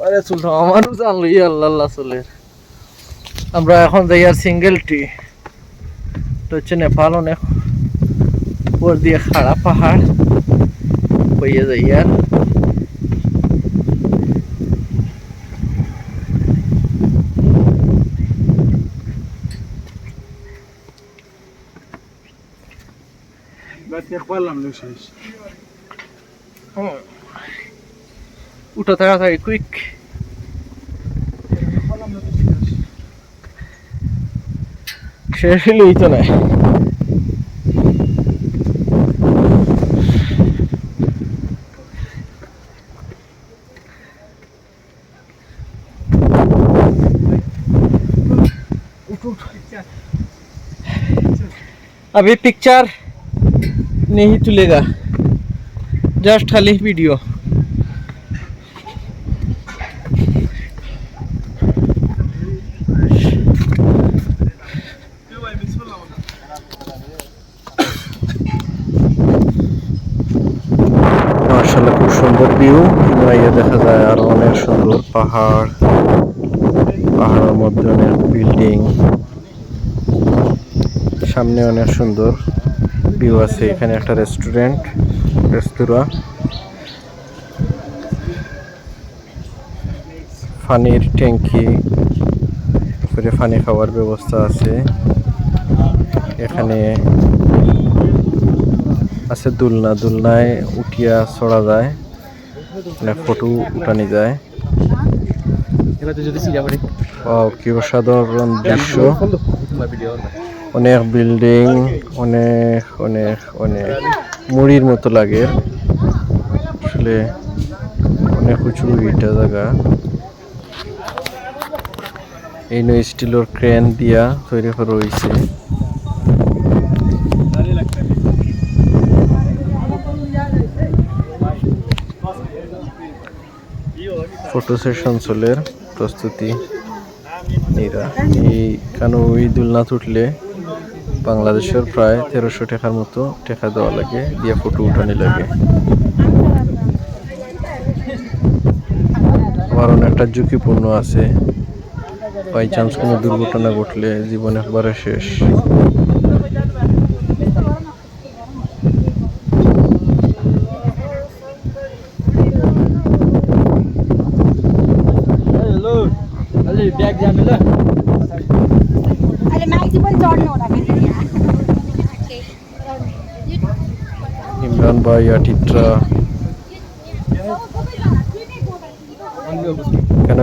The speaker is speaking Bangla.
আরে চুল আমারও জানলো আল্লাহ আল্লাহ চুলের। আমরা এখন যাই আর সিঙ্গেল টি, তো হচ্ছে নেপাল অনেক উপর দিয়ে খাড়া পাহাড় হইয়া যাই আর উঠা তাড়াতাড়ি কুইক। শেষ হইলেই তো নাই। अभी पिक्चर नहीं तुलेगा, जस्ट खाली वीडियो। माशाल्लाह खूब सुंदर व्यू, ये देखा जाए और अनेक सुंदर पहाड़, पहाड़ের মধ্যে অনেক বিল্ডিং, সামনে অনেক সুন্দর ভিউ আছে। এখানে একটা রেস্তোরাঁ, পানির ট্যাঙ্কি, তারপরে পানি খাওয়ার ব্যবস্থা আছে। এখানে আছে দুলনায় উঠিয়া চড়া যায়, মানে ফটো উঠানি যায়। কি অসাধারণ দৃশ্য, অনেক বিল্ডিং, অনেক অনেক অনেক মুড়ির মতো লাগে আসলে, অনেক উঁচু এটা জায়গা। এই নয় স্টিলের ক্রেন দিয়া তৈরি করা হয়েছে। ফটো সেশন চলের প্রস্তুতি নিরা। এইখানে ওই দুলনা উঠলে বাংলাদেশের প্রায় 1300 টাকার মতো টাকা দেওয়া লাগে, দিয়ে ফটো উঠানি লাগে। আবার অনেকটা ঝুঁকিপূর্ণ আছে, বাই চান্স কোনো দুর্ঘটনা ঘটলে জীবন একবারে শেষ। ইমরান ভাই আটিত্রা কেন